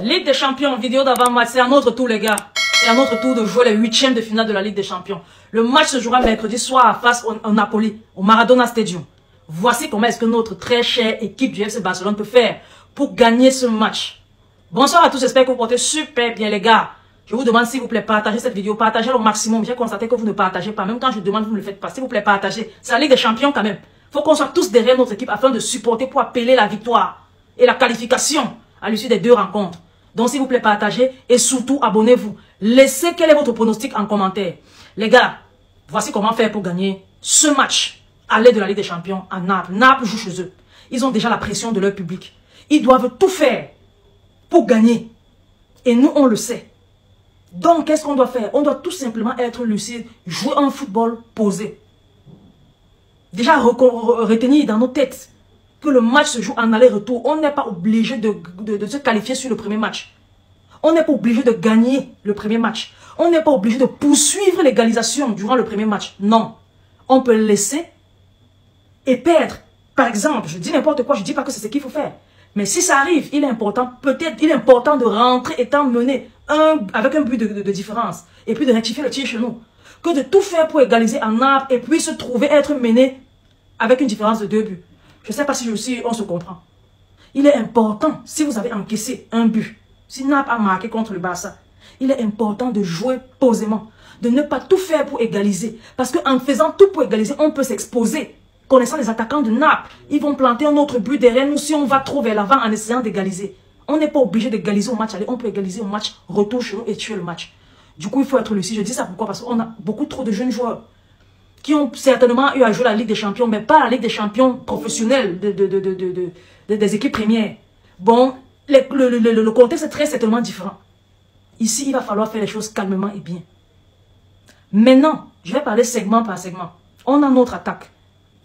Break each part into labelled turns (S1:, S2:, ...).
S1: Ligue des Champions, vidéo d'avant-match, c'est à notre tour les gars. C'est à notre tour de jouer les huitièmes de finale de la Ligue des Champions. Le match se jouera mercredi soir face au Napoli, au Maradona Stadium. Voici comment est-ce que notre très chère équipe du FC Barcelone peut faire pour gagner ce match. Bonsoir à tous, j'espère que vous portez super bien les gars. Je vous demande s'il vous plaît, partagez cette vidéo, partagez au maximum. J'ai constaté que vous ne partagez pas, même quand je demande, vous ne le faites pas. S'il vous plaît, partagez. C'est la Ligue des Champions quand même. Il faut qu'on soit tous derrière notre équipe afin de supporter pour appeler la victoire et la qualification à l'issue des deux rencontres. Donc s'il vous plaît, partagez et surtout abonnez-vous. Laissez quel est votre pronostic en commentaire. Les gars, voici comment faire pour gagner ce match à l'aide de la Ligue des Champions à Naples. Naples joue chez eux. Ils ont déjà la pression de leur public. Ils doivent tout faire pour gagner. Et nous, on le sait. Donc, qu'est-ce qu'on doit faire? On doit tout simplement être lucide, jouer un football posé. Déjà, retenir dans nos têtes que le match se joue en aller-retour. On n'est pas obligé de se qualifier sur le premier match. On n'est pas obligé de gagner le premier match. On n'est pas obligé de poursuivre l'égalisation durant le premier match. Non. On peut laisser et perdre. Par exemple, je dis n'importe quoi, je ne dis pas que c'est ce qu'il faut faire. Mais si ça arrive, il est important, peut-être il est important de rentrer étant mené avec un but de différence. Et puis de rectifier le tir chez nous. Que de tout faire pour égaliser en Naples et puis se trouver être mené avec une différence de 2 buts. Je ne sais pas si on se comprend. Il est important, si vous avez encaissé un but, si Naples a marqué contre le Barça, il est important de jouer posément, de ne pas tout faire pour égaliser. Parce qu'en faisant tout pour égaliser, on peut s'exposer. Connaissant les attaquants de Naples, ils vont planter un autre but derrière nous si on va trop vers l'avant en essayant d'égaliser. On n'est pas obligé d'égaliser au match aller, on peut égaliser au match retour chez nous et tuer le match. Du coup, il faut être lucide. Je dis ça pourquoi? Parce qu'on a beaucoup trop de jeunes joueurs qui ont certainement eu à jouer la Ligue des Champions, mais pas la Ligue des Champions professionnelle des équipes premières. Bon, le contexte est très certainement différent. Ici, il va falloir faire les choses calmement et bien. Maintenant, je vais parler segment par segment. On a notre attaque,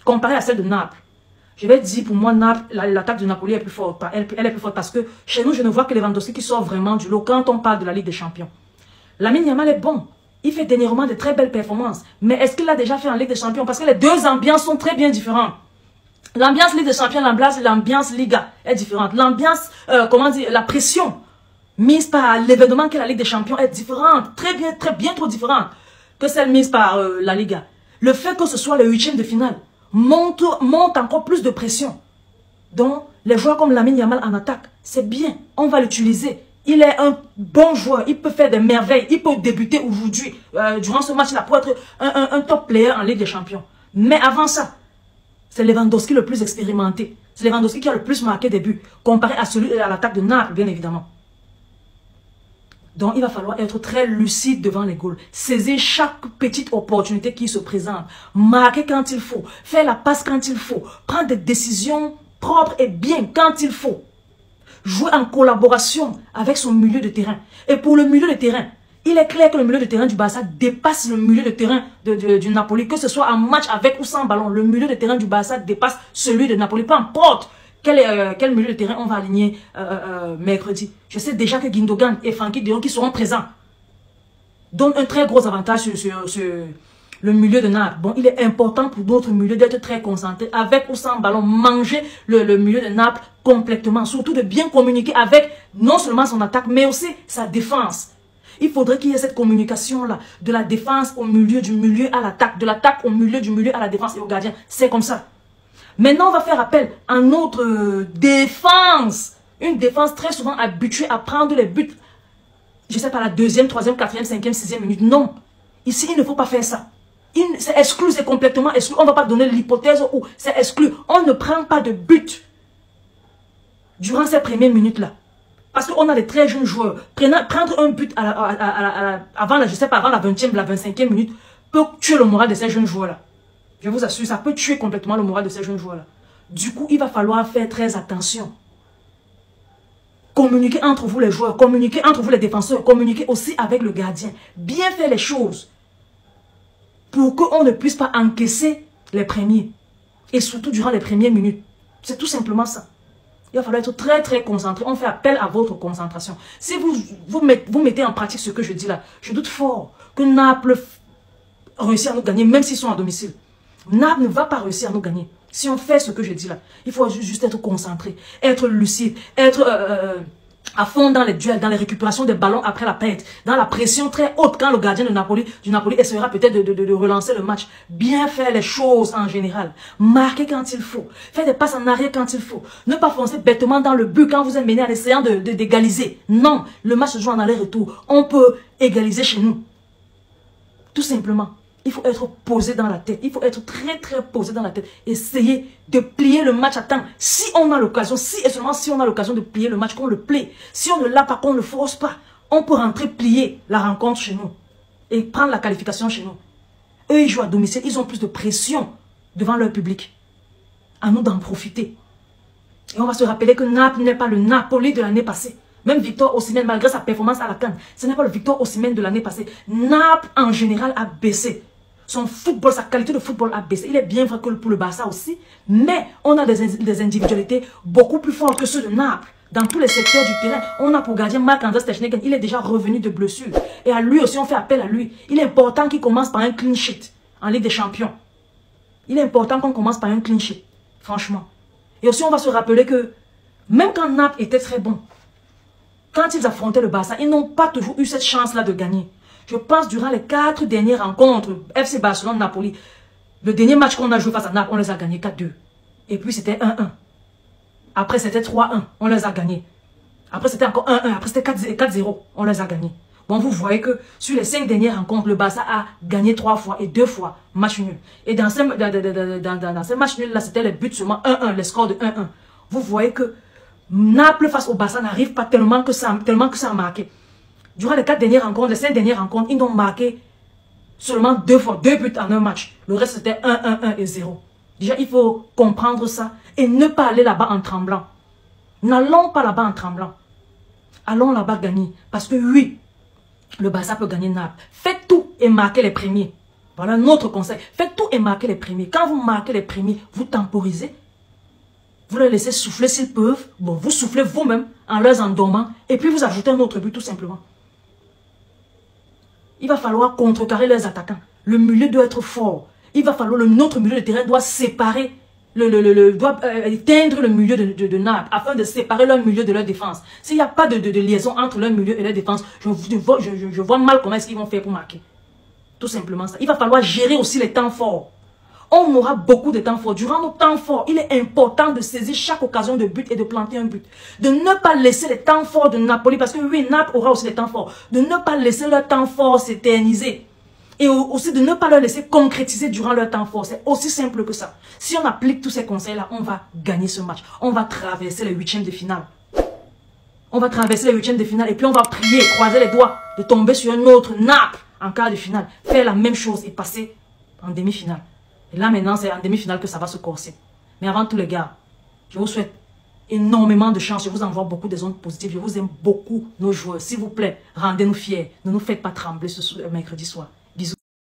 S1: comparée à celle de Naples. Je vais dire, pour moi, l'attaque de Napoli est plus forte. Elle est plus forte parce que chez nous, je ne vois que Lewandowski qui sort vraiment du lot quand on parle de la Ligue des Champions. Lamine Yamal est bon. Il fait dernièrement de très belles performances. Mais est-ce qu'il l'a déjà fait en Ligue des Champions? Parce que les deux ambiances sont très bien différentes. L'ambiance Ligue des Champions, l'ambiance Liga est différente. L'ambiance, comment dire, la pression mise par l'événement qu'est la Ligue des Champions est différente. Très bien trop différente que celle mise par la Liga. Le fait que ce soit le huitième de finale monte encore plus de pression. Donc, les joueurs comme Lamine Yamal en attaque, c'est bien. On va l'utiliser. Il est un bon joueur, il peut faire des merveilles, il peut débuter aujourd'hui, durant ce match-là, pour être un top player en Ligue des Champions. Mais avant ça, c'est Lewandowski le plus expérimenté. C'est Lewandowski qui a le plus marqué des buts, comparé à celui à l'attaque de Naples, bien évidemment. Donc, il va falloir être très lucide devant les goals. Saisir chaque petite opportunité qui se présente. Marquer quand il faut. Faire la passe quand il faut. Prendre des décisions propres et bien quand il faut. Jouer en collaboration avec son milieu de terrain. Et pour le milieu de terrain, il est clair que le milieu de terrain du Barça dépasse le milieu de terrain du Napoli. Que ce soit en match avec ou sans ballon, le milieu de terrain du Barça dépasse celui de Napoli. Peu importe quel milieu de terrain on va aligner mercredi. Je sais déjà que Gundogan et Frenkie de Jong qui seront présents donnent un très gros avantage sur le milieu de Naples. Bon, il est important pour d'autres milieux d'être très concentrés, avec ou sans ballon, manger le milieu de Naples complètement. Surtout de bien communiquer avec non seulement son attaque, mais aussi sa défense. Il faudrait qu'il y ait cette communication-là, de la défense au milieu, du milieu à l'attaque, de l'attaque au milieu, du milieu à la défense et au gardien. C'est comme ça. Maintenant, on va faire appel à notre défense. Une défense très souvent habituée à prendre les buts. Je sais pas, la 2e, 3e, 4e, 5e, 6e minute. Non. Ici, il ne faut pas faire ça. C'est exclu, c'est complètement exclu. On ne va pas donner l'hypothèse où c'est exclu. On ne prend pas de but durant ces premières minutes-là. Parce qu'on a des très jeunes joueurs. Prendre un but avant la 20e, la 25e minute peut tuer le moral de ces jeunes joueurs-là. Je vous assure, ça peut tuer complètement le moral de ces jeunes joueurs-là. Du coup, il va falloir faire très attention. Communiquer entre vous les joueurs, communiquer entre vous les défenseurs, communiquer aussi avec le gardien. Bien faire les choses pour qu'on ne puisse pas encaisser les premiers. Et surtout durant les premières minutes. C'est tout simplement ça. Il va falloir être très concentré. On fait appel à votre concentration. Si vous mettez en pratique ce que je dis là, je doute fort que Naples réussisse à nous gagner, même s'ils sont à domicile. Naples ne va pas réussir à nous gagner. Si on fait ce que je dis là, il faut juste être concentré, être lucide, être à fond dans les duels, dans les récupérations des ballons après la perte, dans la pression très haute quand le gardien du Napoli essaiera peut-être de relancer le match. Bien faire les choses en général. Marquer quand il faut. Faire des passes en arrière quand il faut. Ne pas foncer bêtement dans le but quand vous êtes mené en essayant d'égaliser. Non, le match se joue en aller-retour. On peut égaliser chez nous. Tout simplement. Il faut être posé dans la tête. Il faut être très très posé dans la tête. Essayer de plier le match à temps. Si on a l'occasion, si et seulement si on a l'occasion de plier le match, qu'on le plie. Si on ne l'a pas, qu'on ne le force pas, on peut rentrer plier la rencontre chez nous. Et prendre la qualification chez nous. Eux, ils jouent à domicile. Ils ont plus de pression devant leur public. À nous d'en profiter. Et on va se rappeler que Naples n'est pas le Napoli de l'année passée. Même Victor Osimhen, malgré sa performance à la CAN, ce n'est pas le Victor Osimhen de l'année passée. Naples, en général, a baissé. Son football, sa qualité de football a baissé. Il est bien vrai que pour le Barça aussi. Mais on a des individualités beaucoup plus fortes que ceux de Naples. Dans tous les secteurs du terrain. On a pour gardien Marc-André ter Stegen. Il est déjà revenu de blessure. Et à lui aussi, on fait appel à lui. Il est important qu'il commence par un clean sheet en Ligue des Champions. Il est important qu'on commence par un clean sheet. Franchement. Et aussi, on va se rappeler que même quand Naples était très bon, quand ils affrontaient le Barça, ils n'ont pas toujours eu cette chance-là de gagner. Je pense durant les 4 dernières rencontres, FC Barcelone-Napoli, le dernier match qu'on a joué face à Naples, on les a gagnés 4-2. Et puis c'était 1-1. Après c'était 3-1, on les a gagnés. Après c'était encore 1-1, après c'était 4-0, on les a gagnés. Bon, vous voyez que sur les 5 dernières rencontres, le Barça a gagné 3 fois et 2 fois match nul. Et dans ces matchs nuls-là, c'était les buts seulement 1-1, les scores de 1-1. Vous voyez que Naples face au Barça n'arrive pas tellement que ça a marqué. Durant les 4 dernières rencontres, les 5 dernières rencontres, ils n'ont marqué seulement 2 fois, 2 buts en un match. Le reste c'était 1-1-1 et 0. Déjà, il faut comprendre ça et ne pas aller là-bas en tremblant. N'allons pas là-bas en tremblant. Allons là-bas gagner. Parce que oui, le Barça peut gagner Naples. Faites tout et marquez les premiers. Voilà notre conseil. Faites tout et marquez les premiers. Quand vous marquez les premiers, vous temporisez. Vous les laissez souffler s'ils peuvent. Bon, vous soufflez vous-même en leur endormant. Et puis vous ajoutez un autre but tout simplement. Il va falloir contrecarrer leurs attaquants. Le milieu doit être fort. Il va falloir, notre milieu de terrain doit séparer, doit éteindre le milieu de Naples afin de séparer leur milieu de leur défense. S'il n'y a pas de liaison entre leur milieu et leur défense, je vois mal comment est-ce qu'ils vont faire pour marquer. Tout simplement ça. Il va falloir gérer aussi les temps forts. On aura beaucoup de temps forts. Durant nos temps forts, il est important de saisir chaque occasion de but et de planter un but. De ne pas laisser les temps forts de Napoli, parce que oui, Naples aura aussi des temps forts. De ne pas laisser leur temps fort s'éterniser. Et aussi de ne pas leur laisser concrétiser durant leur temps fort. C'est aussi simple que ça. Si on applique tous ces conseils-là, on va gagner ce match. On va traverser les 8e de finale. On va traverser les 8e de finale et puis on va prier, croiser les doigts, de tomber sur un autre Naples en quart de finale. Faire la même chose et passer en demi-finale. Et là maintenant, c'est en demi-finale que ça va se corser. Mais avant tout les gars, je vous souhaite énormément de chance. Je vous envoie beaucoup des ondes positives. Je vous aime beaucoup, nos joueurs. S'il vous plaît, rendez-nous fiers. Ne nous faites pas trembler ce mercredi soir.